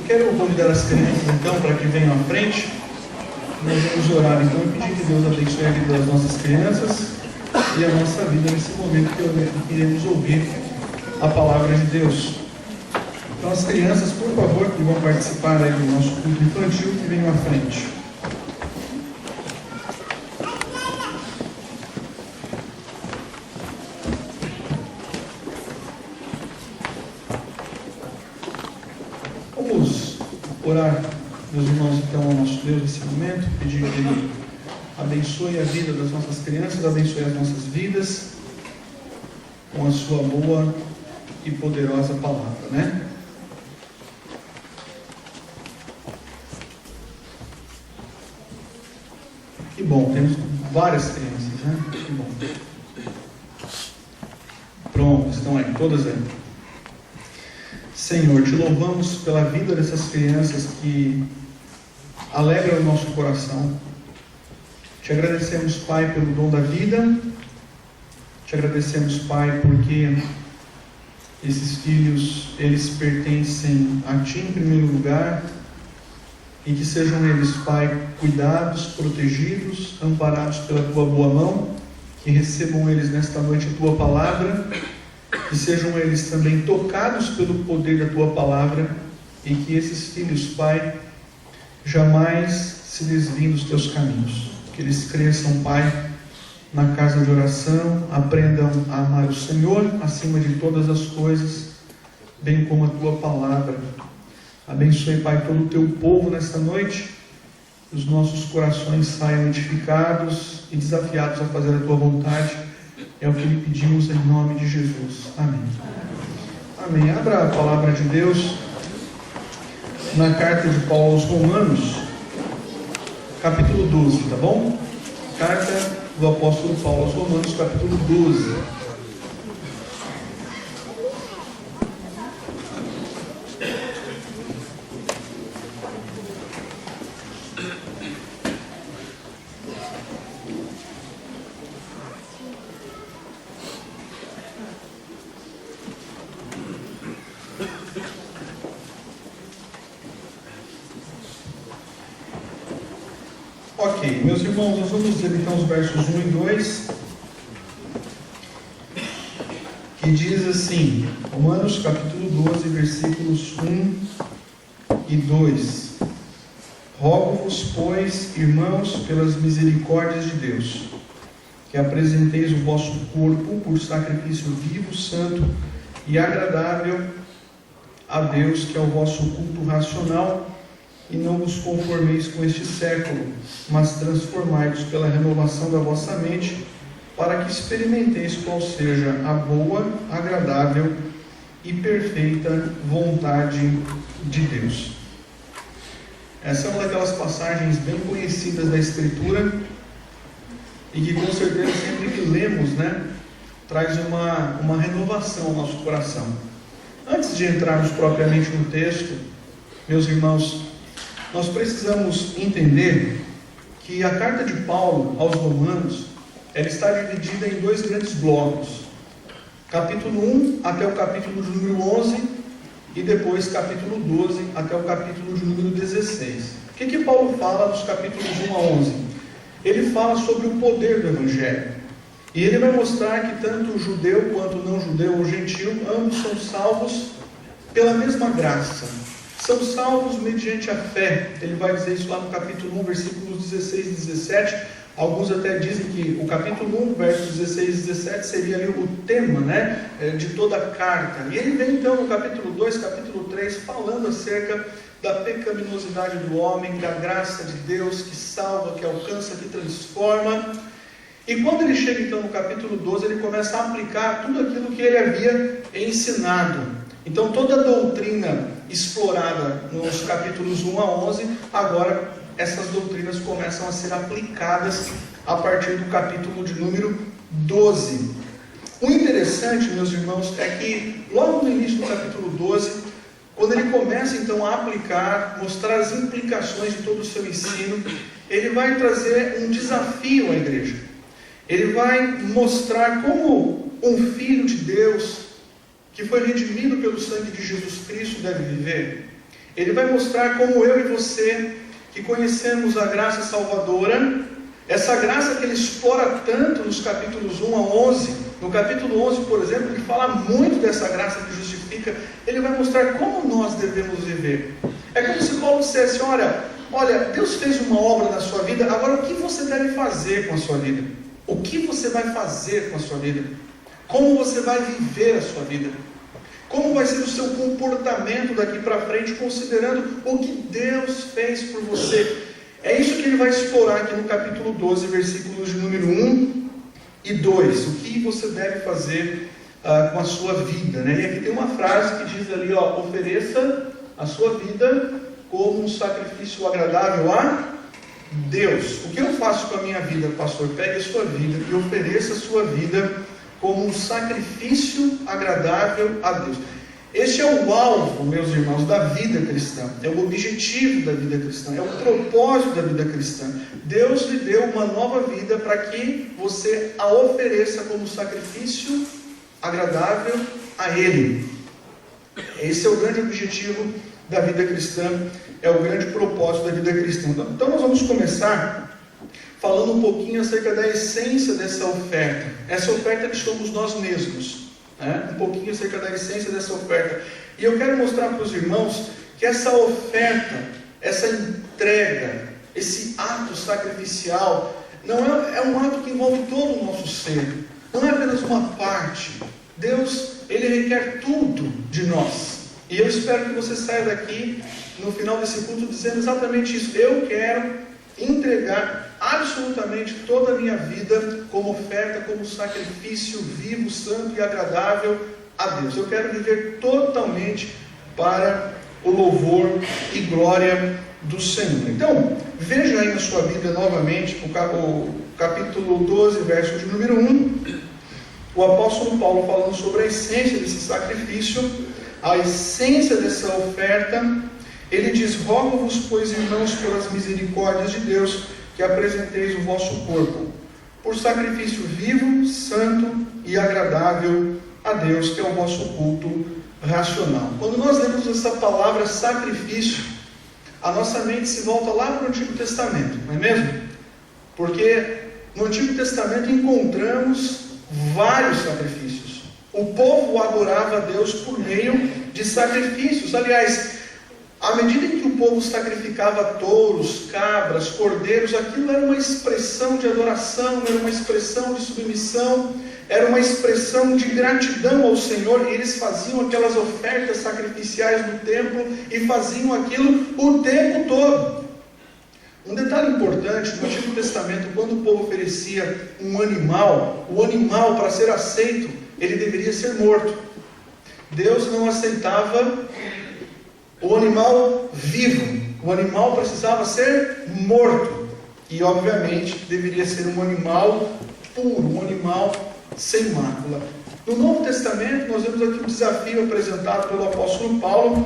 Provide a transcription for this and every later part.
Quero convidar as crianças então para que venham à frente. Nós vamos orar então e pedir que Deus abençoe a vida das nossas crianças e a nossa vida nesse momento que iremos ouvir a palavra de Deus. Então as crianças, por favor, que vão participar aí do nosso culto infantil, que venham à frente. Vamos orar, meus irmãos, então, ao nosso Deus nesse momento, pedir que Ele abençoe a vida das nossas crianças, abençoe as nossas vidas com a sua boa e poderosa palavra, né? Que bom, temos várias crianças, né? Que bom. Pronto, estão aí, todas aí. Senhor, te louvamos pela vida dessas crianças que alegram o nosso coração. Te agradecemos, Pai, pelo dom da vida. Te agradecemos, Pai, porque esses filhos, eles pertencem a Ti em primeiro lugar, e que sejam eles, Pai, cuidados, protegidos, amparados pela Tua boa mão, que recebam eles nesta noite a Tua palavra, que sejam eles também tocados pelo poder da Tua palavra, e que esses filhos, Pai, jamais se desviem dos Teus caminhos, que eles cresçam, Pai, na casa de oração, aprendam a amar o Senhor acima de todas as coisas, bem como a Tua palavra. Abençoe, Pai, todo o Teu povo nesta noite, que os nossos corações saiam edificados e desafiados a fazer a Tua vontade. É o que lhe pedimos em nome de Jesus. Amém. Amém. Abra a palavra de Deus na carta de Paulo aos Romanos, capítulo 12, tá bom? Carta do apóstolo Paulo aos Romanos, capítulo 12. Ok, meus irmãos, nós vamos ler então os versos 1 e 2, que diz assim, Romanos capítulo 12, versículos 1 e 2. Rogo-vos, pois, irmãos, pelas misericórdias de Deus, que apresenteis o vosso corpo por sacrifício vivo, santo e agradável a Deus, que é o vosso culto racional, e não vos conformeis com este século, mas transformai-vos pela renovação da vossa mente, para que experimenteis qual seja a boa, agradável e perfeita vontade de Deus. Essa é uma daquelas passagens bem conhecidas da Escritura, e que com certeza sempre que lemos, traz uma renovação ao nosso coração. Antes de entrarmos propriamente no texto, meus irmãos, nós precisamos entender que a carta de Paulo aos Romanos, ela está dividida em dois grandes blocos. Capítulo 1 até o capítulo de número 11 e depois capítulo 12 até o capítulo de número 16. O que Paulo fala dos capítulos 1 a 11? Ele fala sobre o poder do Evangelho. E ele vai mostrar que tanto o judeu quanto o não judeu ou gentil, ambos são salvos pela mesma graça. São salvos mediante a fé. Ele vai dizer isso lá no capítulo 1, versículos 16 e 17. Alguns até dizem que o capítulo 1, versos 16 e 17 seria ali o tema, de toda a carta. E ele vem então no capítulo 2, capítulo 3, falando acerca da pecaminosidade do homem, da graça de Deus que salva, que alcança, que transforma. E quando ele chega então no capítulo 12, ele começa a aplicar tudo aquilo que ele havia ensinado. Então toda a doutrina explorada nos capítulos 1 a 11, agora essas doutrinas começam a ser aplicadas a partir do capítulo de número 12. O interessante, meus irmãos, é que logo no início do capítulo 12, quando ele começa então a aplicar, mostrar as implicações de todo o seu ensino, ele vai trazer um desafio à igreja. Ele vai mostrar como um filho de Deus, que foi redimido pelo sangue de Jesus Cristo, deve viver. Ele vai mostrar como eu e você, que conhecemos a graça salvadora, essa graça que ele explora tanto nos capítulos 1 a 11, no capítulo 11, por exemplo, ele fala muito dessa graça que justifica, ele vai mostrar como nós devemos viver. É como se Paulo dissesse, olha, Deus fez uma obra na sua vida, agora o que você deve fazer com a sua vida? O que você vai fazer com a sua vida? Como você vai viver a sua vida? Como vai ser o seu comportamento daqui para frente, considerando o que Deus fez por você? É isso que ele vai explorar aqui no capítulo 12, versículos de número 1 e 2. O que você deve fazer com a sua vida, né? E aqui tem uma frase que diz ali, ofereça a sua vida como um sacrifício agradável a Deus. O que eu faço com a minha vida, pastor? Pegue a sua vida e ofereça a sua vida como um sacrifício agradável a Deus. Este é o alvo, meus irmãos, da vida cristã. É o objetivo da vida cristã. É o propósito da vida cristã. Deus lhe deu uma nova vida para que você a ofereça como sacrifício agradável a Ele. Esse é o grande objetivo da vida cristã. É o grande propósito da vida cristã. Então nós vamos começar falando um pouquinho acerca da essência dessa oferta. Essa oferta que somos nós mesmos. Um pouquinho acerca da essência dessa oferta. E eu quero mostrar para os irmãos que essa oferta, essa entrega, esse ato sacrificial, não é um ato que envolve todo o nosso ser. Não é apenas uma parte. Deus, Ele requer tudo de nós. E eu espero que você saia daqui, no final desse culto, dizendo exatamente isso. Eu quero entregar absolutamente toda a minha vida como oferta, como sacrifício vivo, santo e agradável a Deus. Eu quero viver totalmente para o louvor e glória do Senhor. Então, veja aí na sua vida novamente o capítulo 12, verso de número 1, o apóstolo Paulo falando sobre a essência desse sacrifício, a essência dessa oferta. Ele diz: rogo-vos, pois, irmãos, pelas misericórdias de Deus, que apresenteis o vosso corpo por sacrifício vivo, santo e agradável a Deus, que é o vosso culto racional. Quando nós lemos essa palavra sacrifício, a nossa mente se volta lá para o Antigo Testamento, não é mesmo? Porque no Antigo Testamento encontramos vários sacrifícios. O povo adorava a Deus por meio de sacrifícios. Aliás, à medida em que o povo sacrificava touros, cabras, cordeiros, aquilo era uma expressão de adoração, era uma expressão de submissão, era uma expressão de gratidão ao Senhor. E eles faziam aquelas ofertas sacrificiais no templo e faziam aquilo o tempo todo. Um detalhe importante, no Antigo Testamento, quando o povo oferecia um animal, o animal, para ser aceito, ele deveria ser morto. Deus não aceitava o animal vivo. O animal precisava ser morto. E obviamente deveria ser um animal puro, um animal sem mácula. No Novo Testamento nós vemos aqui um desafio apresentado pelo apóstolo Paulo.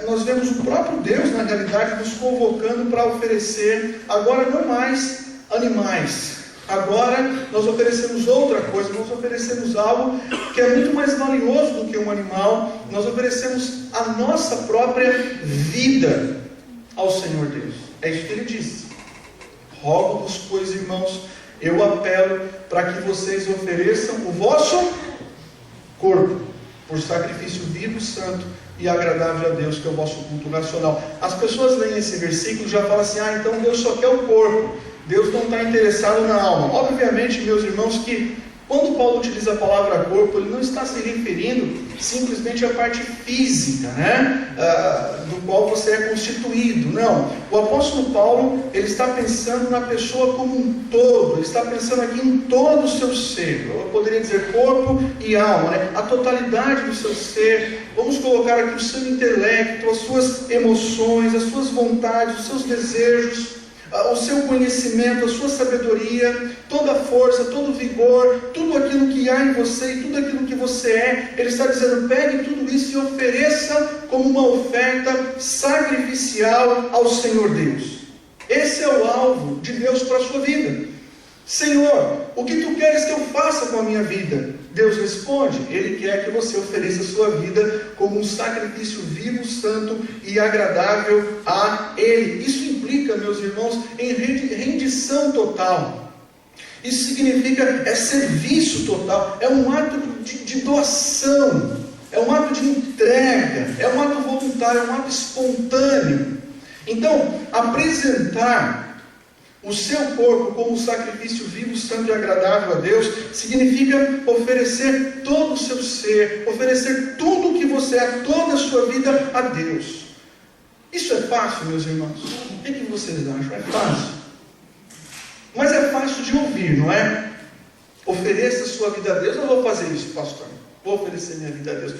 Nós vemos o próprio Deus, na realidade, nos convocando para oferecer, agora não mais animais. Agora nós oferecemos outra coisa, nós oferecemos algo que é muito mais valioso do que um animal. Nós oferecemos a nossa própria vida ao Senhor Deus. É isso que ele diz: rogo-vos, pois, irmãos, eu apelo para que vocês ofereçam o vosso corpo por sacrifício vivo, santo e agradável a Deus, que é o vosso culto racional. As pessoas leem esse versículo e já falam assim: então Deus só quer o corpo, Deus não está interessado na alma. Obviamente, meus irmãos, que quando Paulo utiliza a palavra corpo, ele não está se referindo simplesmente à parte física, do qual você é constituído. Não. O apóstolo Paulo, ele está pensando na pessoa como um todo. Ele está pensando aqui em todo o seu ser. Eu poderia dizer corpo e alma, a totalidade do seu ser. Vamos colocar aqui o seu intelecto, as suas emoções, as suas vontades, os seus desejos, o seu conhecimento, a sua sabedoria, toda a força, todo o vigor, tudo aquilo que há em você e tudo aquilo que você é. Ele está dizendo: pegue tudo isso e ofereça como uma oferta sacrificial ao Senhor Deus. Esse é o alvo de Deus para a sua vida. Senhor, o que tu queres que eu faça com a minha vida? Deus responde, Ele quer que você ofereça a sua vida como um sacrifício vivo, santo e agradável a Ele. Isso implica, meus irmãos, em rendição total. Isso significa serviço total, é um ato de doação, é um ato de entrega, é um ato voluntário, é um ato espontâneo. Então, apresentar o seu corpo como um sacrifício vivo, santo e agradável a Deus, significa oferecer todo o seu ser, oferecer tudo o que você é, toda a sua vida a Deus. Isso é fácil, meus irmãos? O que vocês acham? É fácil. Mas é fácil de ouvir, não é? Ofereça a sua vida a Deus. Eu vou fazer isso, pastor. Vou oferecer minha vida a Deus.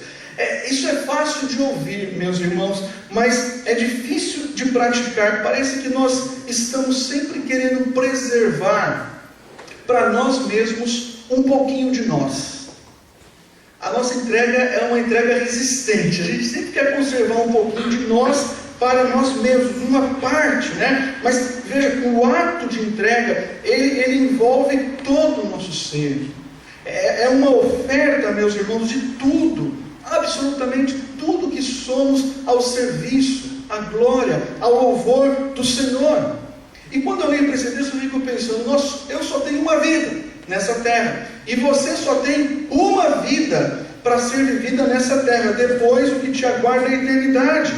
Isso é fácil de ouvir, meus irmãos, mas é difícil de praticar. Parece que nós estamos sempre querendo preservar para nós mesmos um pouquinho de nós. A nossa entrega é uma entrega resistente. A gente sempre quer conservar um pouquinho de nós para nós mesmos, uma parte, né? Mas veja, o ato de entrega, ele envolve todo o nosso ser. É uma oferta, meus irmãos, de tudo, absolutamente tudo que somos ao serviço, à glória, ao louvor do Senhor. E quando eu leio para esse texto, eu fico pensando, eu só tenho uma vida nessa terra, e você só tem uma vida para ser vivida nessa terra, depois o que te aguarda é a eternidade.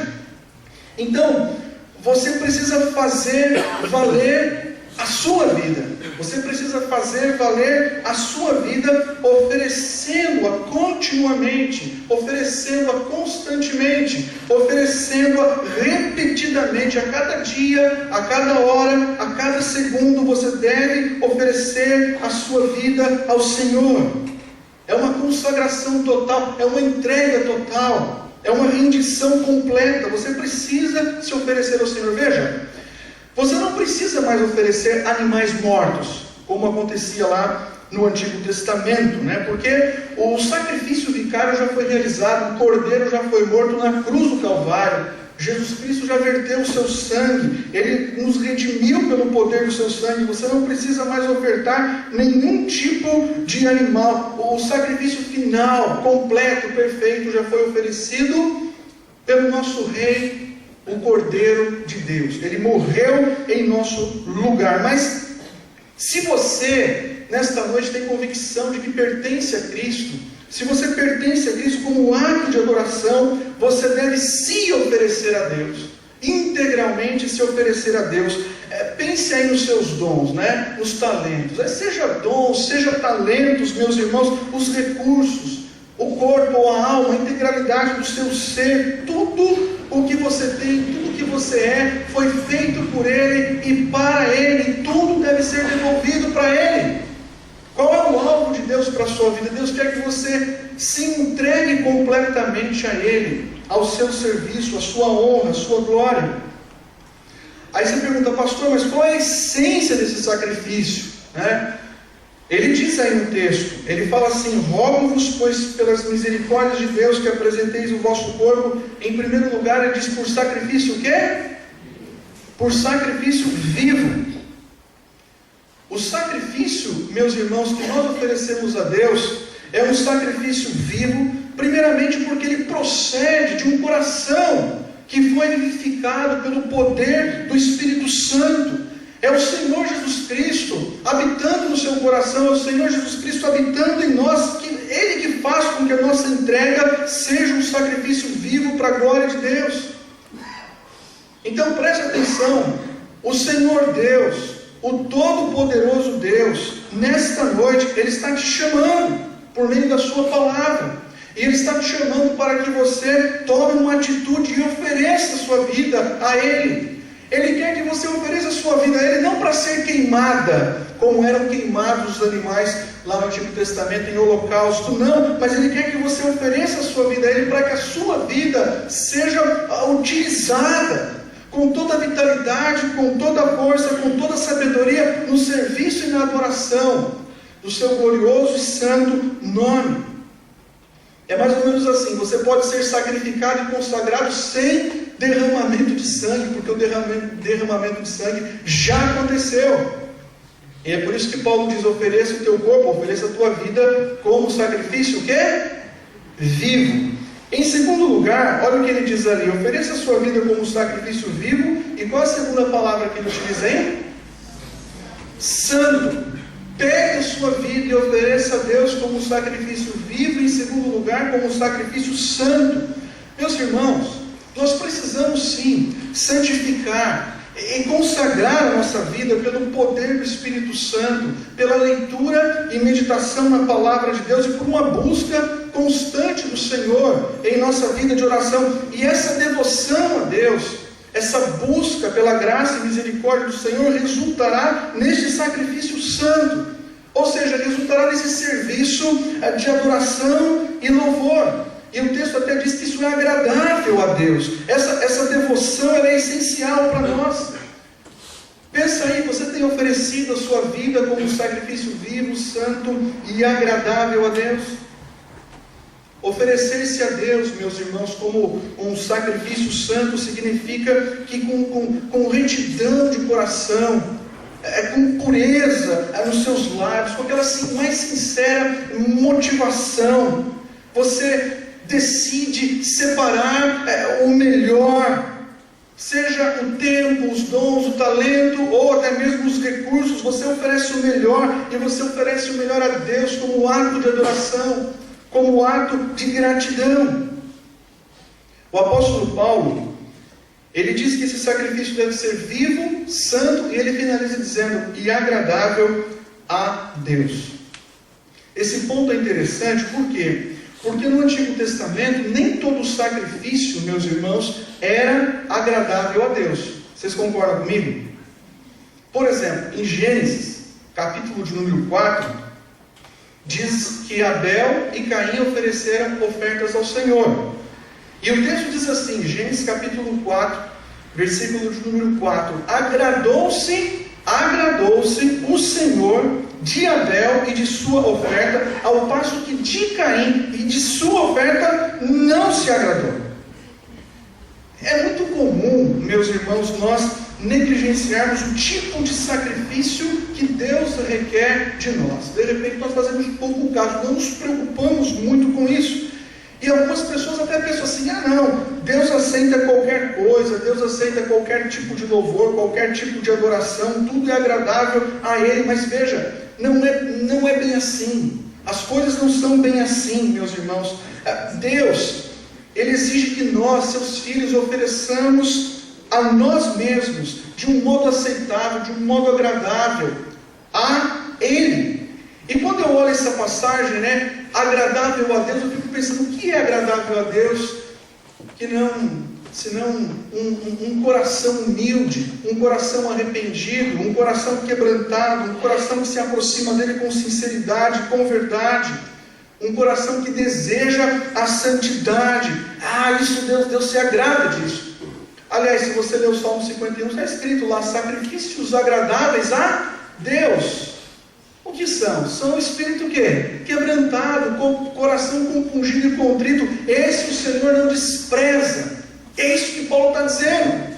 Então, você precisa fazer valer a sua vida. Você precisa fazer valer a sua vida, oferecendo-a continuamente, oferecendo-a constantemente, oferecendo-a repetidamente, a cada dia, a cada hora, a cada segundo. Você deve oferecer a sua vida ao Senhor. É uma consagração total, é uma entrega total, é uma rendição completa. Você precisa se oferecer ao Senhor. Veja, você não precisa mais oferecer animais mortos, como acontecia lá no Antigo Testamento, né? Porque o sacrifício vicário já foi realizado, o cordeiro já foi morto na cruz do Calvário. Jesus Cristo já verteu o seu sangue, Ele nos redimiu pelo poder do seu sangue. Você não precisa mais ofertar nenhum tipo de animal. O sacrifício final, completo, perfeito, já foi oferecido pelo nosso Rei, o Cordeiro de Deus. Ele morreu em nosso lugar. Mas se você, nesta noite, tem convicção de que pertence a Cristo, se você pertence a Cristo como um ato de adoração, você deve se oferecer a Deus, integralmente se oferecer a Deus. Pense aí nos seus dons, né? Nos talentos. Seja dons, seja talentos, meus irmãos, os recursos, o corpo, a alma, a integralidade do seu ser, tudo o que você tem, tudo o que você é, foi feito por Ele e para Ele, e tudo deve ser devolvido para Ele. Qual é o alvo de Deus para a sua vida? Deus quer que você se entregue completamente a Ele, ao seu serviço, à sua honra, à sua glória. Aí você pergunta, pastor, mas qual é a essência desse sacrifício, né? Ele diz aí no texto, ele fala assim: rogo-vos, pois, pelas misericórdias de Deus, que apresenteis o vosso corpo, em primeiro lugar, ele diz, por sacrifício o quê? Por sacrifício vivo. O sacrifício, meus irmãos, que nós oferecemos a Deus, é um sacrifício vivo, primeiramente porque ele procede de um coração que foi vivificado pelo poder do Espírito Santo. É o Senhor Jesus Cristo habitando no seu coração, é o Senhor Jesus Cristo habitando em nós, Ele que faz com que a nossa entrega seja um sacrifício vivo para a glória de Deus. Então preste atenção, o Senhor Deus, o Todo-Poderoso Deus, nesta noite, Ele está te chamando por meio da sua palavra. E Ele está te chamando para que você tome uma atitude e ofereça a sua vida a Ele. Ele quer que você ofereça a sua vida a Ele, não para ser queimada, como eram queimados os animais lá no Antigo Testamento em holocausto, não, mas Ele quer que você ofereça a sua vida a Ele para que a sua vida seja utilizada com toda a vitalidade, com toda a força, com toda a sabedoria, no serviço e na adoração do seu glorioso e santo nome. É mais ou menos assim, você pode ser sacrificado e consagrado sem derramamento de sangue, porque o derramamento de sangue já aconteceu. E é por isso que Paulo diz: ofereça o teu corpo, ofereça a tua vida como sacrifício, o quê? Vivo. Em segundo lugar, olha o que ele diz ali: ofereça a sua vida como sacrifício vivo. E qual a segunda palavra que ele utiliza aí? Santo. Pegue a sua vida e ofereça a Deus como um sacrifício vivo. Em segundo lugar, como um sacrifício santo. Meus irmãos, nós precisamos sim santificar e consagrar a nossa vida pelo poder do Espírito Santo, pela leitura e meditação na palavra de Deus e por uma busca constante do Senhor em nossa vida de oração. E essa devoção a Deus, essa busca pela graça e misericórdia do Senhor resultará neste sacrifício santo, ou seja, resultará nesse serviço de adoração e louvor. E o texto até diz que isso é agradável a Deus. Essa devoção ela é essencial para nós. Pensa aí, você tem oferecido a sua vida como um sacrifício vivo, santo e agradável a Deus? Oferecer-se a Deus, meus irmãos, como um sacrifício santo significa que com retidão de coração, com pureza nos seus lábios, com aquela mais sincera motivação, você decide separar o melhor, seja o tempo, os dons, o talento ou até mesmo os recursos. Você oferece o melhor, e você oferece o melhor a Deus como ato de adoração, como ato de gratidão. O apóstolo Paulo, ele diz que esse sacrifício deve ser vivo, santo, e ele finaliza dizendo: e agradável a Deus. Esse ponto é interessante, por quê? Porque no Antigo Testamento, nem todo sacrifício, meus irmãos, era agradável a Deus. Vocês concordam comigo? Por exemplo, em Gênesis, capítulo de número 4, diz que Abel e Caim ofereceram ofertas ao Senhor. E o texto diz assim, Gênesis capítulo 4, versículo de número 4: agradou-se o Senhor de Abel e de sua oferta, ao passo que de Caim e de sua oferta não se agradou. É muito comum, meus irmãos, nós negligenciarmos o tipo de sacrifício que Deus requer de nós. De repente nós fazemos pouco caso, não nos preocupamos muito com isso. E algumas pessoas até pensam assim: ah não, Deus aceita qualquer coisa, Deus aceita qualquer tipo de louvor, qualquer tipo de adoração, tudo é agradável a Ele. Mas veja, não é bem assim. As coisas não são bem assim, meus irmãos. Deus, Ele exige que nós, seus filhos, ofereçamos a nós mesmos de um modo aceitável, de um modo agradável a Ele. E quando eu olho essa passagem, agradável a Deus, eu fico pensando: o que é agradável a Deus? Senão um coração humilde, um coração arrependido, um coração quebrantado, um coração que se aproxima dele com sinceridade, com verdade, um coração que deseja a santidade. Isso Deus se agrada disso. Aliás, se você ler o Salmo 51, está escrito lá: sacrifícios agradáveis a Deus. O que são? São o espírito quebrantado, com coração compungido e contrito. Esse o Senhor não despreza. É isso que Paulo está dizendo.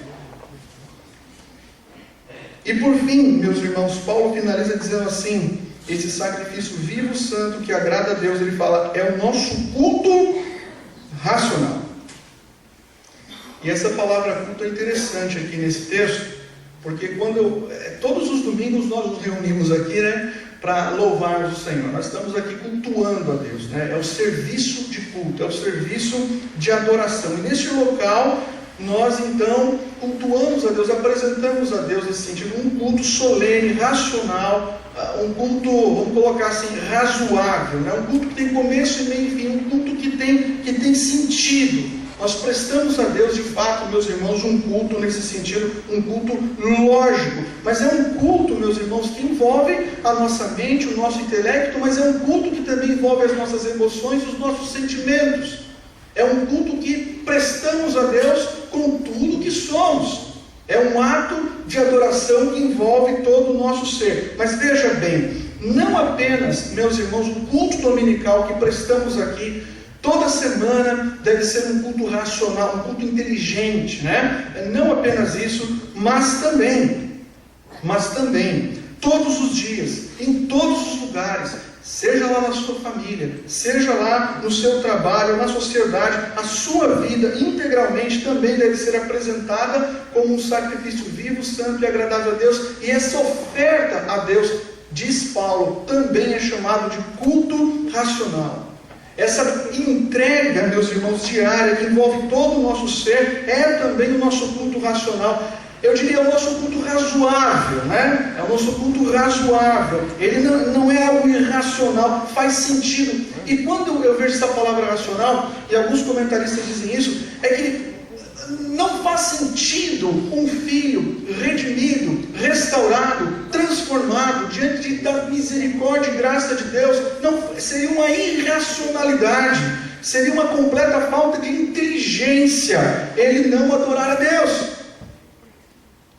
E por fim, meus irmãos, Paulo finaliza dizendo assim: esse sacrifício vivo, santo, que agrada a Deus, ele fala, é o nosso culto racional. E essa palavra culto é interessante aqui nesse texto, porque todos os domingos nós nos reunimos aqui, para louvarmos o Senhor. Nós estamos aqui cultuando a Deus, é o serviço de culto, é o serviço de adoração. E neste local, nós então cultuamos a Deus, apresentamos a Deus nesse sentido, um culto solene, racional, um culto, vamos colocar assim, razoável, um culto que tem começo e meio e fim, um culto que tem sentido. Nós prestamos a Deus, de fato, meus irmãos, um culto nesse sentido, um culto lógico, mas é um culto, meus irmãos, que envolve a nossa mente, o nosso intelecto, mas é um culto que também envolve as nossas emoções e os nossos sentimentos. É um culto que prestamos a Deus com tudo que somos. É um ato de adoração que envolve todo o nosso ser. Mas veja bem, não apenas, meus irmãos, o culto dominical que prestamos aqui toda semana deve ser um culto racional, um culto inteligente, Não apenas isso, mas também, todos os dias, em todos os lugares, seja lá na sua família, seja lá no seu trabalho, na sociedade, a sua vida integralmente também deve ser apresentada como um sacrifício vivo, santo e agradável a Deus. E essa oferta a Deus, diz Paulo, também é chamado de culto racional. Essa entrega, meus irmãos, diária, que envolve todo o nosso ser, é também o nosso culto racional. Eu diria o nosso culto razoável, né? É o nosso culto razoável. Ele não é algo irracional, faz sentido. E quando eu vejo essa palavra racional, e alguns comentaristas dizem isso, é que não faz sentido um filho redimido, restaurado, transformado diante da misericórdia e graça de Deus. Não, seria uma irracionalidade, seria uma completa falta de inteligência ele não adorar a Deus.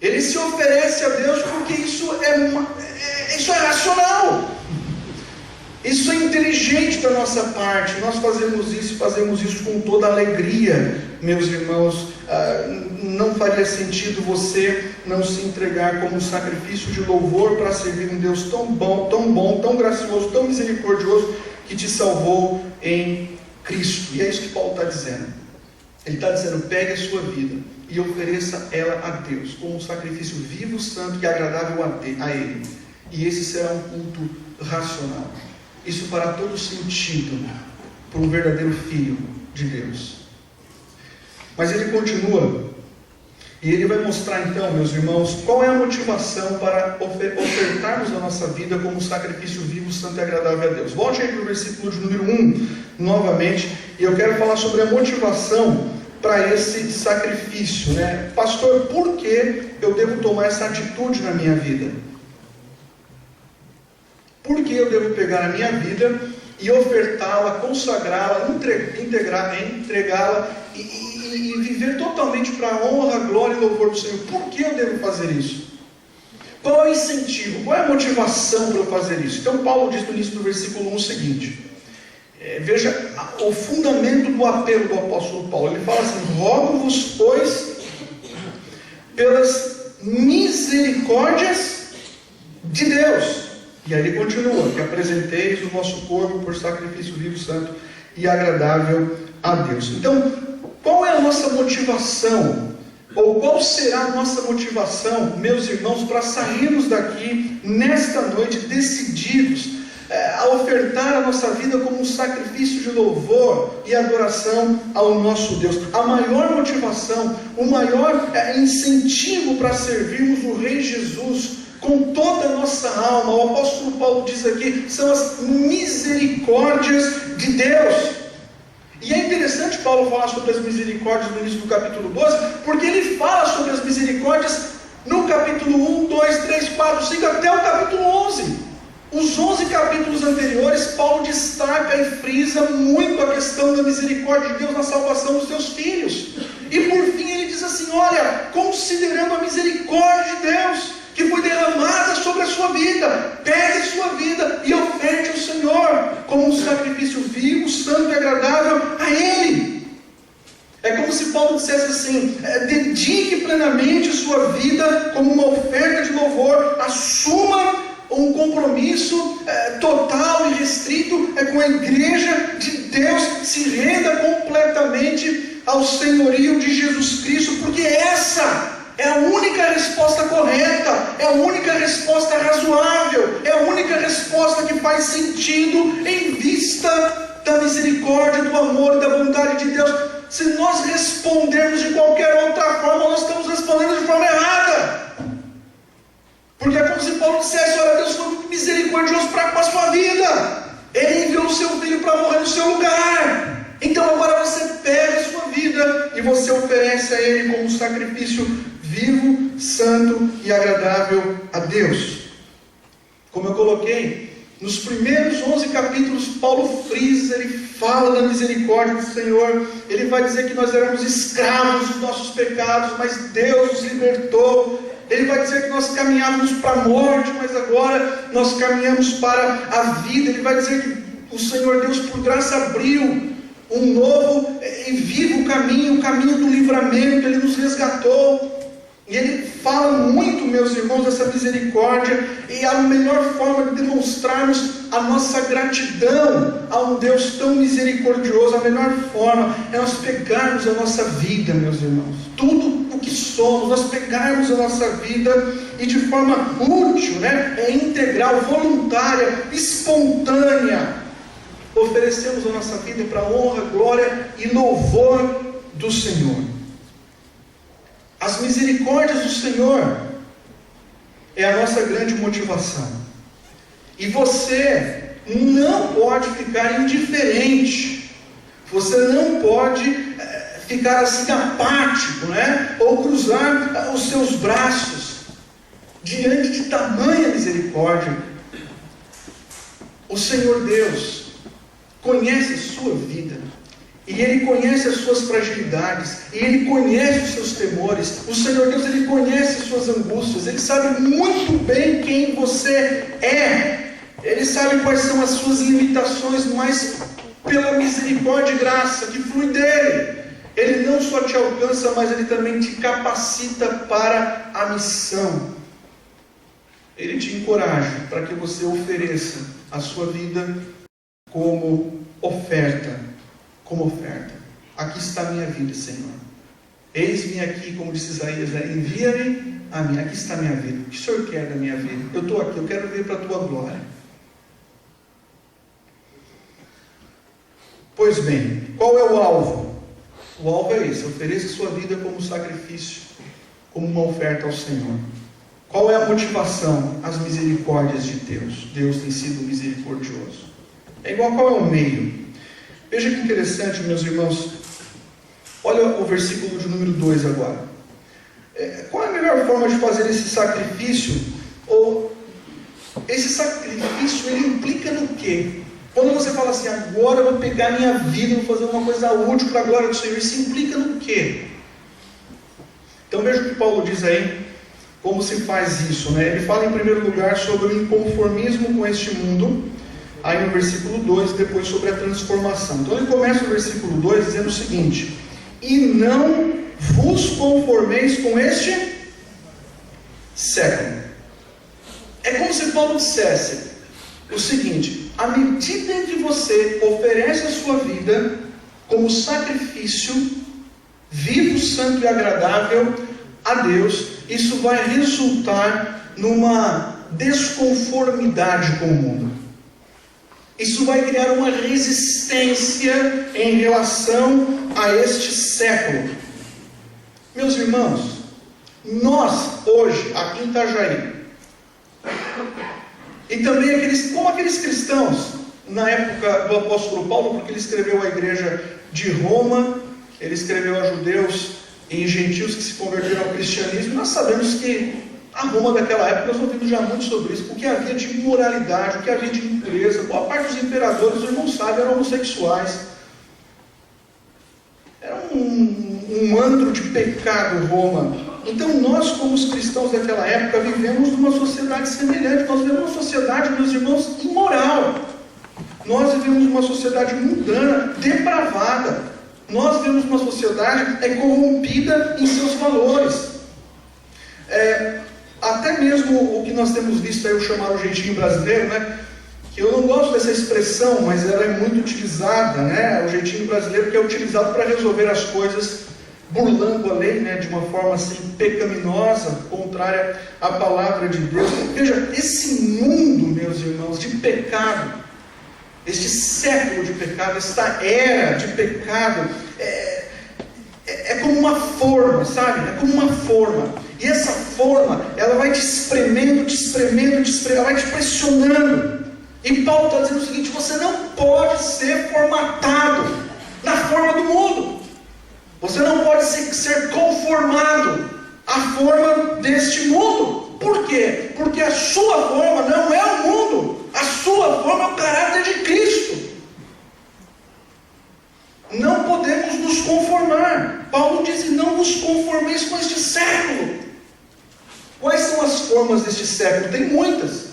Ele se oferece a Deus porque isso é racional. Isso é inteligente da nossa parte. Nós fazemos isso com toda alegria, meus irmãos. Não faria sentido você não se entregar como um sacrifício de louvor para servir um Deus tão bom, tão gracioso, tão misericordioso, que te salvou em Cristo. E é isso que Paulo está dizendo. Ele está dizendo: pegue a sua vida e ofereça ela a Deus como um sacrifício vivo, santo e agradável a Ele. E esse será um culto racional. Isso fará todo sentido para um verdadeiro filho de Deus. Mas ele continua, e ele vai mostrar então, meus irmãos, qual é a motivação para ofertarmos a nossa vida como um sacrifício vivo, santo e agradável a Deus. Volte aí para o versículo de número 1, novamente, e eu quero falar sobre a motivação para esse sacrifício, né? Pastor, por que eu devo tomar essa atitude na minha vida? Por que eu devo pegar a minha vida e ofertá-la, consagrá-la, entregá-la e viver totalmente para a honra, glória e louvor do Senhor? Por que eu devo fazer isso? Qual é o incentivo? Qual é a motivação para eu fazer isso? Então Paulo diz no início do versículo 1 o seguinte, veja o fundamento do apelo do apóstolo Paulo. Ele fala assim: rogo-vos, pois, pelas misericórdias de Deus. E aí ele continua: que apresenteis o vosso corpo por sacrifício vivo, santo e agradável a Deus. Então, qual é a nossa motivação? Ou qual será a nossa motivação, meus irmãos, para sairmos daqui nesta noite decididos a ofertar a nossa vida como um sacrifício de louvor e adoração ao nosso Deus? A maior motivação, o maior incentivo para servirmos o Rei Jesus com toda a nossa alma, o apóstolo Paulo diz aqui, são as misericórdias de Deus. E é interessante Paulo falar sobre as misericórdias no início do capítulo 12, porque ele fala sobre as misericórdias no capítulo 1, 2, 3, 4, 5, até o capítulo 11. Os 11 capítulos anteriores, Paulo destaca e frisa muito a questão da misericórdia de Deus na salvação dos seus filhos. E por fim ele diz assim: olha, considerando a misericórdia de Deus que foi derramada sobre a sua vida, pegue a sua vida e oferte ao Senhor como um sacrifício vivo, santo e agradável a Ele. É como se Paulo dissesse assim: dedique plenamente a sua vida como uma oferta de louvor, assuma um compromisso total e restrito com a igreja de Deus, se renda completamente ao senhorio de Jesus Cristo, porque essa é a única resposta correta, é a única resposta razoável, é a única resposta que faz sentido em vista da misericórdia, do amor e da bondade de Deus. Se nós respondermos de qualquer outra forma, nós estamos respondendo de forma errada. Porque é como se Paulo dissesse: olha, Deus foi muito misericordioso para com a sua vida. Ele enviou o seu filho para morrer no seu lugar. Então agora você pega a sua vida e você oferece a Ele como um sacrifício vivo, santo e agradável a Deus. Como eu coloquei, nos primeiros 11 capítulos, Paulo frisa, ele fala da misericórdia do Senhor. Ele vai dizer que nós éramos escravos dos nossos pecados, mas Deus nos libertou. Ele vai dizer que nós caminhávamos para a morte, mas agora nós caminhamos para a vida. Ele vai dizer que o Senhor Deus, por graça, abriu um novo e vivo caminho, o caminho do livramento. Ele nos resgatou. E ele fala muito, meus irmãos, dessa misericórdia, e a melhor forma de demonstrarmos a nossa gratidão a um Deus tão misericordioso, a melhor forma é nós pegarmos a nossa vida, meus irmãos, tudo o que somos, nós pegarmos a nossa vida e de forma útil, integral, voluntária, espontânea, oferecemos a nossa vida para a honra, glória e louvor do Senhor. As misericórdias do Senhor é a nossa grande motivação. E você não pode ficar indiferente. Você não pode ficar assim apático, ou cruzar os seus braços diante de tamanha misericórdia. O Senhor Deus conhece a sua vida. E Ele conhece as suas fragilidades, e Ele conhece os seus temores. O Senhor Deus, Ele conhece as suas angústias, Ele sabe muito bem quem você é, Ele sabe quais são as suas limitações, mas pela misericórdia e graça que flui dEle, Ele não só te alcança, mas Ele também te capacita para a missão. Ele te encoraja para que você ofereça a sua vida como oferta. Aqui está a minha vida, Senhor. Eis-me aqui, como disse Isaías, envia-me a mim. Aqui está a minha vida. O que o Senhor quer da minha vida? Eu estou aqui, eu quero ver para a tua glória. Pois bem, qual é o alvo? O alvo é esse: ofereça a sua vida como sacrifício, como uma oferta ao Senhor. Qual é a motivação? As misericórdias de Deus. Deus tem sido misericordioso. Qual é o meio? Veja que interessante, meus irmãos. Olha o versículo de número 2 agora. Qual é a melhor forma de fazer esse sacrifício? Ou esse sacrifício, ele implica no quê? Quando você fala assim, agora eu vou pegar minha vida e vou fazer uma coisa útil para a glória do Senhor, isso implica no quê? Então veja o que Paulo diz aí, como se faz isso, Ele fala em primeiro lugar sobre o inconformismo com este mundo. Aí no versículo 2, depois sobre a transformação. Então ele começa o versículo 2 dizendo o seguinte: e não vos conformeis com este século. É como se Paulo dissesse o seguinte: à medida em que você oferece a sua vida como sacrifício vivo, santo e agradável a Deus, isso vai resultar numa desconformidade com o mundo. Isso vai criar uma resistência em relação a este século. Meus irmãos, nós hoje, aqui em Itajaí, e também como aqueles cristãos, na época do apóstolo Paulo, porque ele escreveu a igreja de Roma, ele escreveu a judeus e gentios que se converteram ao cristianismo, e nós sabemos que a Roma daquela época, nós ouvimos já muito sobre isso, o que havia de imoralidade, o que havia de impureza. Boa parte dos imperadores, os irmãos sabem, eram homossexuais. Era um antro de pecado, Roma. Então nós, como os cristãos daquela época, vivemos numa sociedade semelhante. Nós vivemos uma sociedade, meus irmãos, imoral. Nós vivemos numa sociedade mundana, depravada. Nós vivemos numa sociedade corrompida em seus valores. Até mesmo o que nós temos visto aí, o chamado jeitinho brasileiro, que eu não gosto dessa expressão, mas ela é muito utilizada, o jeitinho brasileiro, que é utilizado para resolver as coisas burlando a lei, de uma forma assim pecaminosa, contrária à palavra de Deus. Veja, esse mundo, meus irmãos, de pecado, este século de pecado, esta era de pecado, é como uma forma, sabe? É como uma forma. E essa forma, ela vai te espremendo, ela vai te pressionando. E Paulo está dizendo o seguinte: você não pode ser formatado na forma do mundo. Você não pode ser conformado à forma deste mundo. Por quê? Porque a sua forma não é o mundo. A sua forma é o caráter de Cristo. Não podemos nos conformar. Paulo diz: não vos conformeis com este século. Quais são as formas deste século? Tem muitas.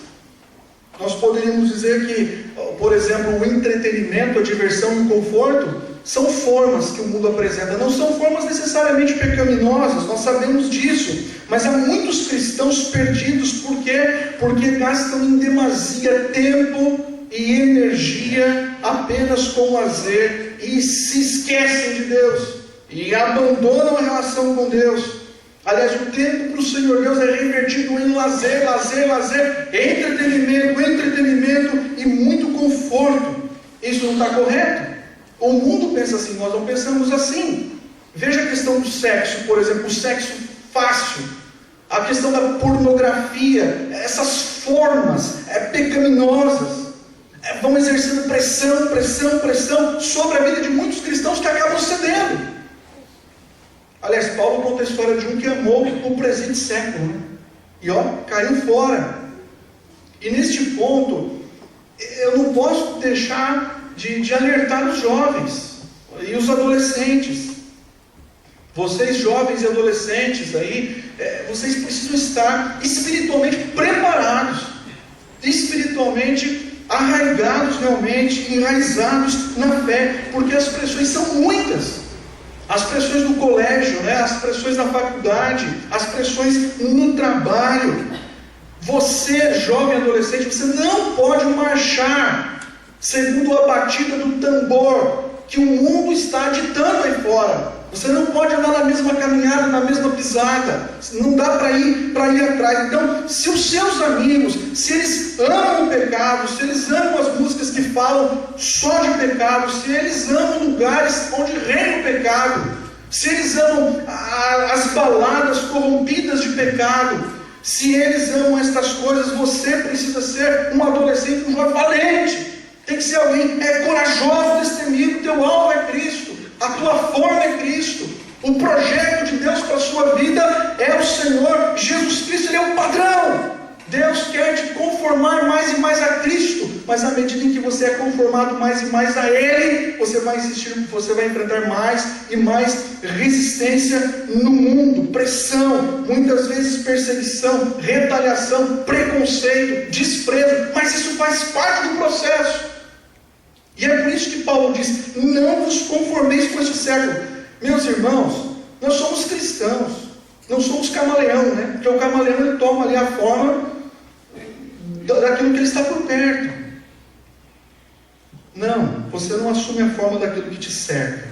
Nós poderíamos dizer que, por exemplo, o entretenimento, a diversão e o conforto são formas que o mundo apresenta, não são formas necessariamente pecaminosas, nós sabemos disso, mas há muitos cristãos perdidos, por quê? Porque gastam em demasia tempo e energia apenas com lazer e se esquecem de Deus e abandonam a relação com Deus. Aliás, o tempo para o Senhor Deus é revertido em lazer, entretenimento e muito conforto. Isso não está correto. O mundo pensa assim, nós não pensamos assim. Veja a questão do sexo, por exemplo, o sexo fácil, a questão da pornografia, essas formas pecaminosas vão exercendo pressão sobre a vida de muitos cristãos que acabam cedendo. Aliás, Paulo conta a história de um que amou o presente século, né? E caiu fora. E neste ponto, eu não posso deixar de alertar os jovens e os adolescentes. Vocês jovens e adolescentes aí, vocês precisam estar espiritualmente preparados, espiritualmente arraigados realmente, enraizados na fé, porque as pressões são muitas. As pressões do colégio, as pressões na faculdade, as pressões no trabalho. Você, jovem adolescente, você não pode marchar segundo a batida do tambor que o mundo está ditando aí fora. Você não pode andar na mesma caminhada, na mesma pisada. Não dá para ir atrás. Então, se os seus amigos, se eles amam o pecado, se eles amam as músicas que falam só de pecado, se eles amam lugares onde reina o pecado, se eles amam as baladas corrompidas de pecado, se eles amam estas coisas, você precisa ser um adolescente, um jovem valente. Tem que ser alguém corajoso, destemido. Teu alvo é Cristo. A tua forma é Cristo. O projeto de Deus para a sua vida é o Senhor Jesus Cristo. Ele é o padrão. Deus quer te conformar mais e mais a Cristo. Mas à medida em que você é conformado mais e mais a Ele, você vai insistir, você vai enfrentar mais e mais resistência no mundo, pressão, muitas vezes perseguição, retaliação, preconceito, desprezo. Mas isso faz parte do processo. E é por isso que Paulo diz: não vos conformeis com este século. Meus irmãos, nós somos cristãos, não somos camaleão, né? Porque o camaleão, ele toma ali a forma daquilo que ele está por perto. Não, você não assume a forma daquilo que te cerca.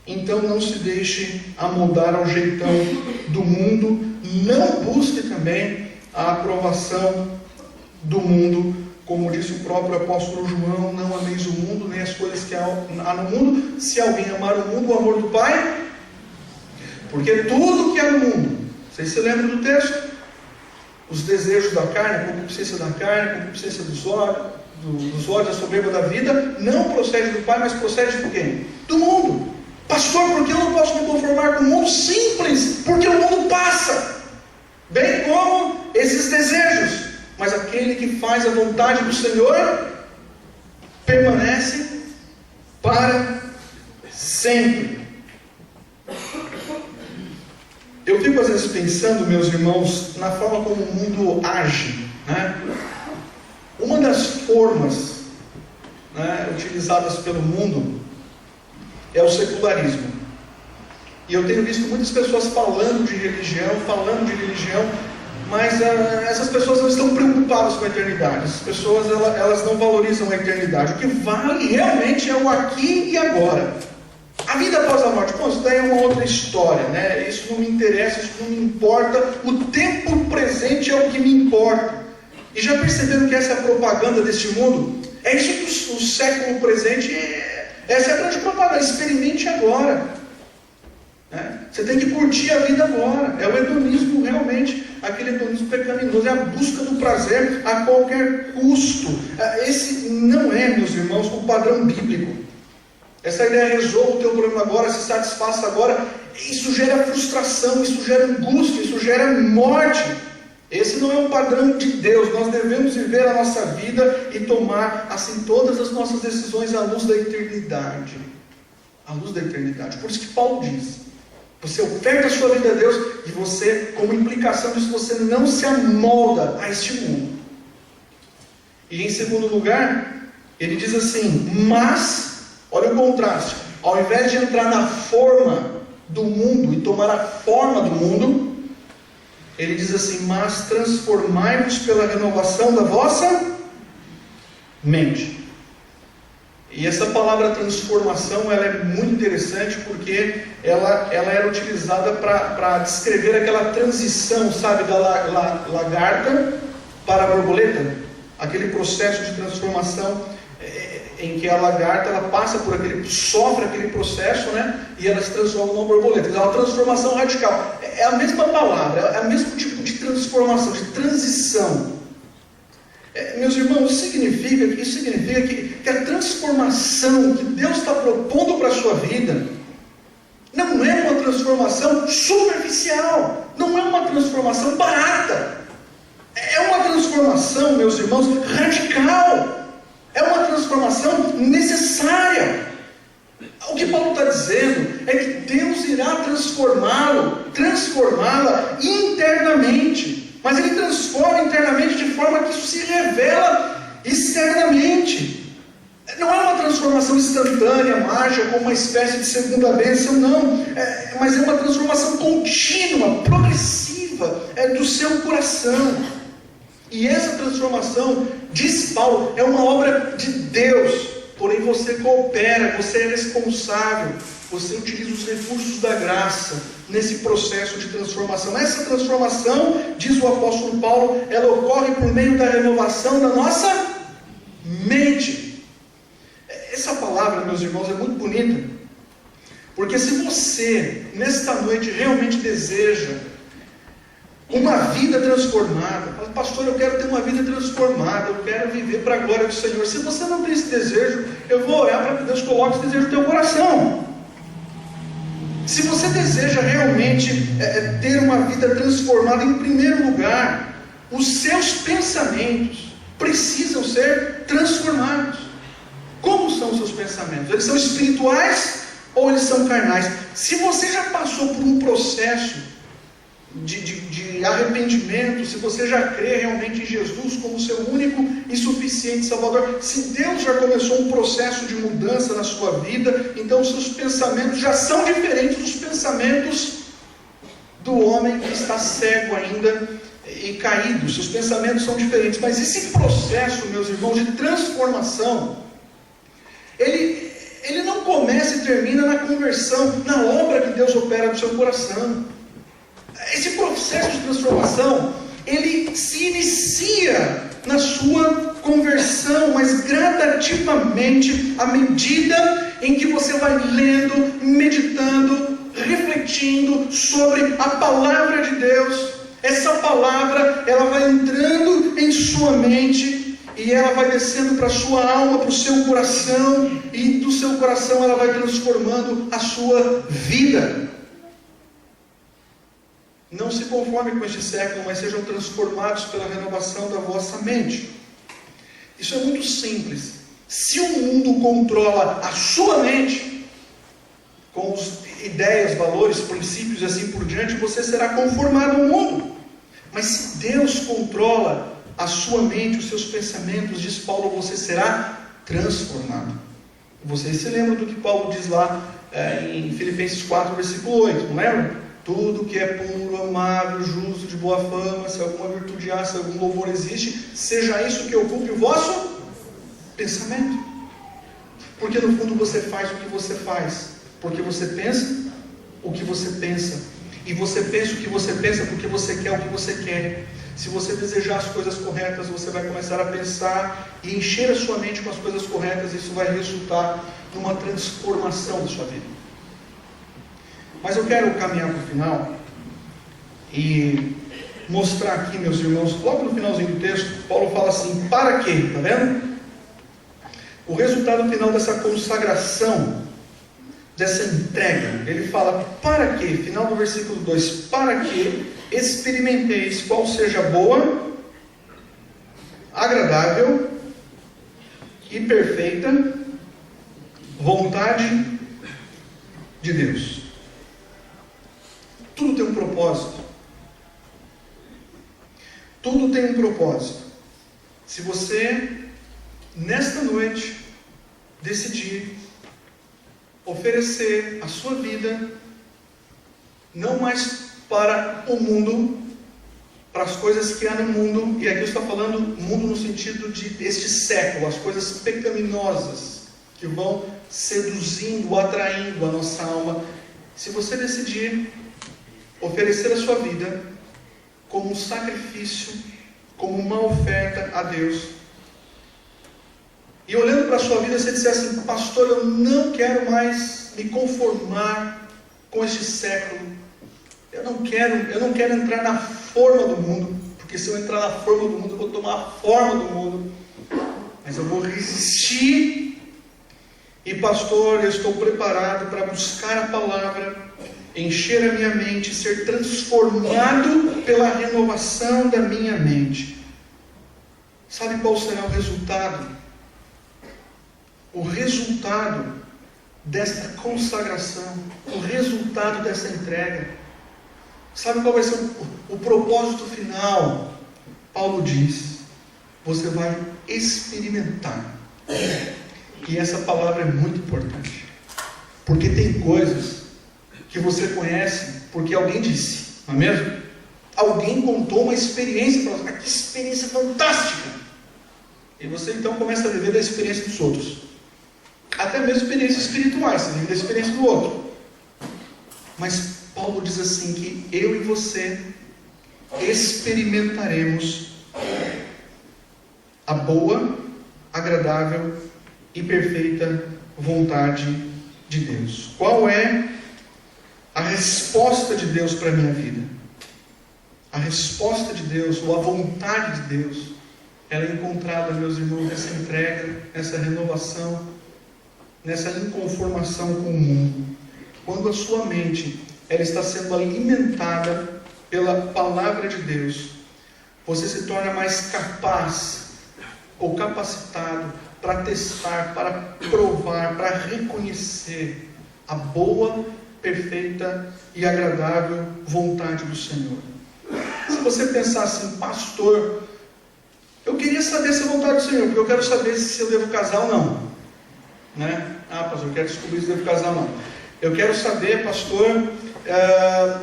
Então não se deixe amoldar ao jeitão do mundo. Não busque também a aprovação do mundo. Como disse o próprio apóstolo João: não ameis o mundo, nem as coisas que há no mundo. Se alguém amar o mundo, o amor do Pai, porque tudo que há no mundo, vocês se lembram do texto? Os desejos da carne, a concupiscência da carne, a concupiscência dos olhos, a soberba da vida, não procede do Pai, mas procede de quem? Do mundo. Pastor, por que eu não posso me conformar com o mundo? Simples, porque o mundo passa, bem como esses desejos. Mas aquele que faz a vontade do Senhor permanece para sempre. Eu fico às vezes pensando, meus irmãos, na forma como o mundo age, né? Uma das formas, né, utilizadas pelo mundo é o secularismo. E eu tenho visto muitas pessoas falando de religião, mas essas pessoas não estão preocupadas com a eternidade. Essas pessoas elas não valorizam a eternidade. O que vale realmente é o aqui e agora. A vida após a morte, isso daí é uma outra história, né? Isso não me interessa, isso não me importa. O tempo presente é o que me importa. E já perceberam que essa é a propaganda deste mundo? É isso que o século presente, essa é a grande propaganda. Experimente agora. Você tem que curtir a vida agora. É o hedonismo realmente, aquele hedonismo pecaminoso, é a busca do prazer a qualquer custo. Esse não é, meus irmãos, o padrão bíblico. Essa ideia: resolva o teu problema agora, se satisfaça agora, isso gera frustração, isso gera angústia, isso gera morte. Esse não é o padrão de Deus. Nós devemos viver a nossa vida e tomar assim todas as nossas decisões à luz da eternidade. À luz da eternidade. Por isso que Paulo diz: você oferta a sua vida a Deus e você, como implicação disso, você não se amolda a este mundo. E em segundo lugar, ele diz assim: mas, olha o contraste, Ao invés de entrar na forma do mundo e tomar a forma do mundo, ele diz assim: mas transformai-vos pela renovação da vossa mente. E essa palavra transformação, ela é muito interessante, porque ela era utilizada para descrever aquela transição, sabe, da lagarta para a borboleta. Aquele processo de transformação em que a lagarta, ela passa por sofre aquele processo, né, e ela se transforma numa borboleta. Então é uma transformação radical. É a mesma palavra, é o mesmo tipo de transformação, de transição. Meus irmãos, isso significa que a transformação que Deus está propondo para a sua vida não é uma transformação superficial, não é uma transformação barata, é uma transformação, meus irmãos, radical, é uma transformação necessária. O que Paulo está dizendo é que Deus irá transformá-la internamente. Mas Ele transforma internamente de forma que isso se revela externamente. Não é uma transformação instantânea, mágica, como uma espécie de segunda bênção, não. Mas é uma transformação contínua, progressiva, do seu coração. E essa transformação, diz Paulo, é uma obra de Deus. Porém você coopera, você é responsável, você utiliza os recursos da graça nesse processo de transformação. Essa transformação, diz o apóstolo Paulo, ela ocorre por meio da renovação da nossa mente. Essa palavra, meus irmãos, é muito bonita, porque se você, nesta noite, realmente deseja uma vida transformada, fala: pastor, eu quero ter uma vida transformada, eu quero viver para a glória do Senhor. Se você não tem esse desejo, eu vou orar para que Deus coloque esse desejo no teu coração. Se você deseja realmente ter uma vida transformada, em primeiro lugar, os seus pensamentos precisam ser transformados. Como são os seus pensamentos? Eles são espirituais ou eles são carnais? Se você já passou por um processo de arrependimento, se você já crê realmente em Jesus como seu único e suficiente Salvador, se Deus já começou um processo de mudança na sua vida, então os seus pensamentos já são diferentes dos pensamentos do homem que está cego ainda e caído. Seus pensamentos são diferentes. Mas esse processo, meus irmãos, de transformação, ele não começa e termina na conversão, na obra que Deus opera no seu coração. Esse processo de transformação, ele se inicia na sua conversão, mas gradativamente, à medida em que você vai lendo, meditando, refletindo sobre a palavra de Deus. Essa palavra, ela vai entrando em sua mente e ela vai descendo para a sua alma, para o seu coração, e do seu coração ela vai transformando a sua vida. Não se conformem com este século, mas sejam transformados pela renovação da vossa mente. Isso é muito simples. Se o mundo controla a sua mente, com ideias, valores, princípios e assim por diante, você será conformado ao mundo. Mas se Deus controla a sua mente, os seus pensamentos, diz Paulo, você será transformado. Vocês se lembram do que Paulo diz lá em Filipenses 4, versículo 8, não lembra? Tudo que é puro, amável, justo, de boa fama, se alguma virtude há, se algum louvor existe, seja isso que ocupe o vosso pensamento. Porque no fundo você faz o que você faz, porque você pensa o que você pensa, e você pensa o que você pensa porque você quer o que você quer. Se você desejar as coisas corretas, você vai começar a pensar e encher a sua mente com as coisas corretas, e isso vai resultar numa transformação da sua vida. Mas eu quero caminhar para o final e mostrar aqui, meus irmãos, logo no finalzinho do texto, Paulo fala assim: para quê? Está vendo? O resultado final dessa consagração, dessa entrega, ele fala: para quê? Final do versículo 2: para que experimenteis qual seja a boa, agradável e perfeita vontade de Deus. Tudo tem um propósito. Tudo tem um propósito. Se você, nesta noite, decidir oferecer a sua vida, não mais para o mundo, para as coisas que há no mundo, e aqui eu estou falando mundo no sentido de este século, as coisas pecaminosas que vão seduzindo, atraindo a nossa alma. Se você decidir oferecer a sua vida como um sacrifício, como uma oferta a Deus, e olhando para a sua vida, você disser assim: pastor, eu não quero mais me conformar com este século, eu não quero entrar na forma do mundo, porque se eu entrar na forma do mundo, eu vou tomar a forma do mundo, mas eu vou resistir. E pastor, eu estou preparado para buscar a palavra, encher a minha mente, ser transformado pela renovação da minha mente. Sabe qual será o resultado? O resultado desta consagração, o resultado dessa entrega. Sabe qual vai ser o propósito final? Paulo diz: você vai experimentar. E essa palavra é muito importante, porque tem coisas que você conhece porque alguém disse, não é mesmo? Alguém contou uma experiência para você. Que experiência fantástica! E você então começa a viver da experiência dos outros, até mesmo experiências espirituais, você vive da experiência do outro. Mas Paulo diz assim, que eu e você experimentaremos a boa, agradável e perfeita vontade de Deus. Qual é a resposta de Deus para a minha vida? A resposta de Deus, ou a vontade de Deus, ela é encontrada, meus irmãos, nessa entrega, nessa renovação, nessa inconformação com o mundo. Quando a sua mente ela está sendo alimentada pela palavra de Deus, você se torna mais capaz ou capacitado para testar, para provar, para reconhecer a boa, perfeita e agradável vontade do Senhor. Se você pensar assim: pastor, eu queria saber se é a vontade do Senhor, porque eu quero saber se eu devo casar ou não, né? Pastor, eu quero descobrir se eu devo casar ou não. Eu quero saber, pastor,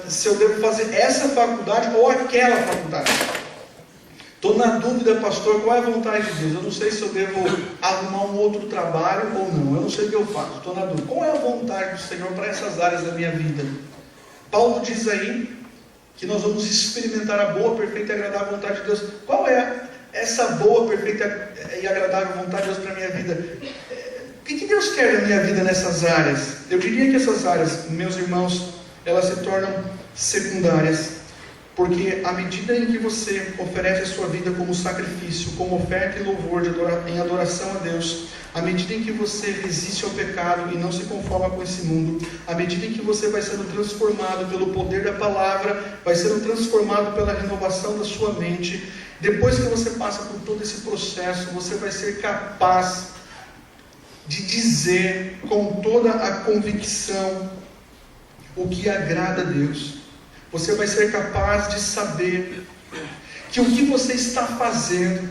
se eu devo fazer essa faculdade ou aquela faculdade. Estou na dúvida, pastor, qual é a vontade de Deus? Eu não sei se eu devo arrumar um outro trabalho ou não. Eu não sei o que eu faço, estou na dúvida. Qual é a vontade do Senhor para essas áreas da minha vida? Paulo diz aí que nós vamos experimentar a boa, perfeita e agradável vontade de Deus. Qual é essa boa, perfeita e agradável vontade de Deus para a minha vida? O que Deus quer da minha vida nessas áreas? Eu diria que essas áreas, meus irmãos, elas se tornam secundárias. Porque à medida em que você oferece a sua vida como sacrifício, como oferta e louvor em adoração a Deus, à medida em que você resiste ao pecado e não se conforma com esse mundo, à medida em que você vai sendo transformado pelo poder da palavra, vai sendo transformado pela renovação da sua mente, depois que você passa por todo esse processo, você vai ser capaz de dizer com toda a convicção o que agrada a Deus. Você vai ser capaz de saber que o que você está fazendo,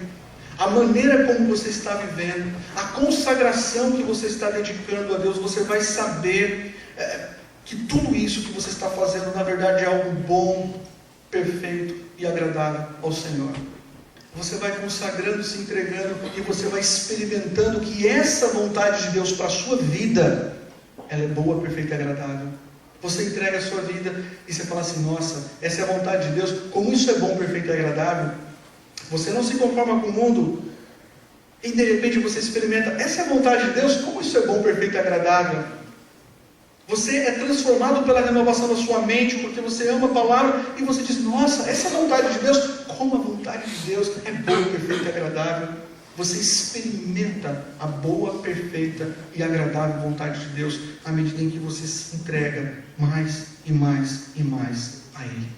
a maneira como você está vivendo, a consagração que você está dedicando a Deus, você vai saber que tudo isso que você está fazendo, na verdade, é algo bom, perfeito e agradável ao Senhor. Você vai consagrando, se entregando, e você vai experimentando que essa vontade de Deus para a sua vida, ela é boa, perfeita e agradável. Você entrega a sua vida e você fala assim: nossa, essa é a vontade de Deus, como isso é bom, perfeito e agradável. Você não se conforma com o mundo e de repente você experimenta, essa é a vontade de Deus, como isso é bom, perfeito e agradável. Você é transformado pela renovação da sua mente, porque você ama a palavra e você diz: nossa, essa é a vontade de Deus, como a vontade de Deus é boa, perfeita e agradável. Você experimenta a boa, perfeita e agradável vontade de Deus à medida em que você se entrega mais e mais e mais a Ele.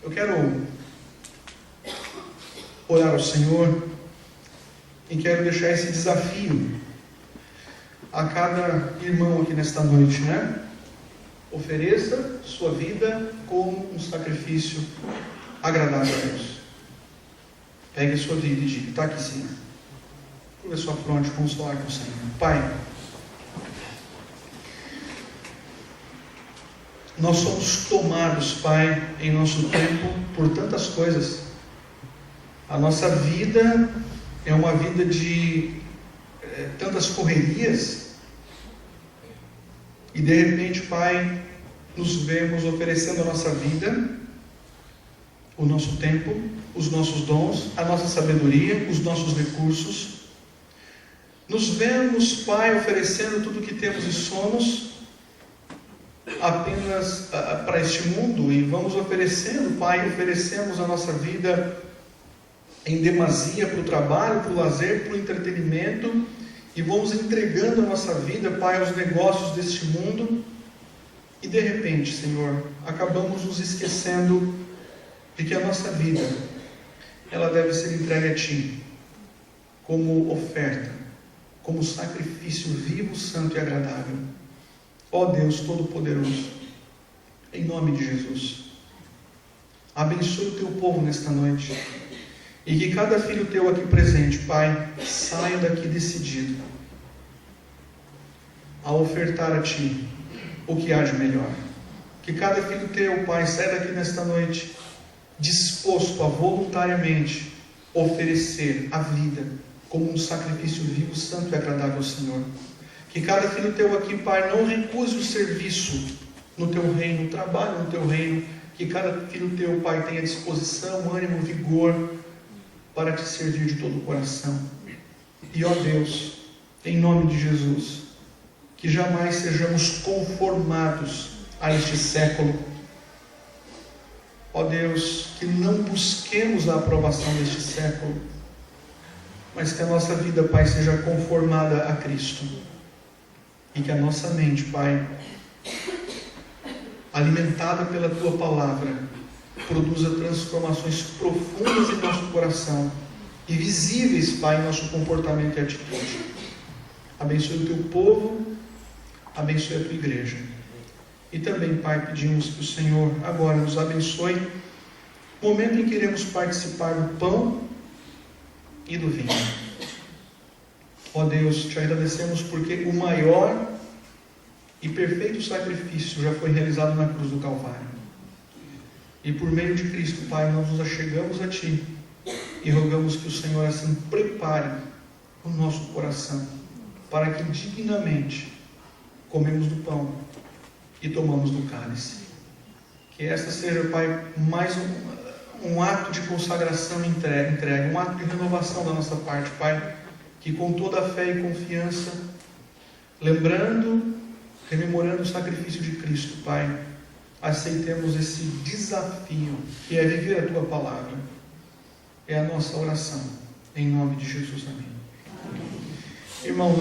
Eu quero orar ao Senhor e quero deixar esse desafio a cada irmão aqui nesta noite, né? Ofereça sua vida como um sacrifício agradável a Deus. Pegue a sua vida e diga: está aqui, Senhor. Curva a sua fronte, vamos falar com o Senhor. Pai, Nós somos tomados, Pai, em nosso tempo, por tantas coisas. A nossa vida é uma vida de tantas correrias, e de repente, Pai, nos vemos oferecendo a nossa vida, o nosso tempo, os nossos dons, a nossa sabedoria, os nossos recursos. Nos vemos, Pai, oferecendo tudo o que temos e somos apenas para este mundo, e vamos oferecendo, Pai, oferecemos a nossa vida em demasia para o trabalho, para o lazer, para o entretenimento, e vamos entregando a nossa vida, Pai, aos negócios deste mundo, e de repente, Senhor, acabamos nos esquecendo de que a nossa vida, ela deve ser entregue a Ti, como oferta, como sacrifício vivo, santo e agradável. Ó Deus Todo-Poderoso, em nome de Jesus, abençoe o Teu povo nesta noite, e que cada filho Teu aqui presente, Pai, saia daqui decidido a ofertar a Ti o que há de melhor. Que cada filho Teu, Pai, saia daqui nesta noite disposto a voluntariamente oferecer a vida como um sacrifício vivo, santo e agradável ao Senhor. Que cada filho Teu aqui, Pai, não recuse o serviço no Teu reino, o trabalho no Teu reino. Que cada filho Teu, Pai, tenha disposição, ânimo, vigor para Te servir de todo o coração. E, ó Deus, em nome de Jesus, que jamais sejamos conformados a este século. Ó Deus, que não busquemos a aprovação deste século, mas que a nossa vida, Pai, seja conformada a Cristo. E que a nossa mente, Pai, alimentada pela Tua palavra, produza transformações profundas em nosso coração e visíveis, Pai, em nosso comportamento e atitude. Abençoe o Teu povo, abençoe a Tua igreja. E também, Pai, pedimos que o Senhor agora nos abençoe no momento em que iremos participar do pão e do vinho. Ó Deus, Te agradecemos porque o maior e perfeito sacrifício já foi realizado na cruz do Calvário. E por meio de Cristo, Pai, nós nos achegamos a Ti e rogamos que o Senhor assim prepare o nosso coração para que dignamente comemos do pão e tomamos do cálice. Que esta seja, Pai, mais um ato de consagração entregue, um ato de renovação da nossa parte, Pai, que com toda a fé e confiança, rememorando o sacrifício de Cristo, Pai, aceitemos esse desafio que é viver a Tua palavra. É a nossa oração, em nome de Jesus, amém. Irmãos,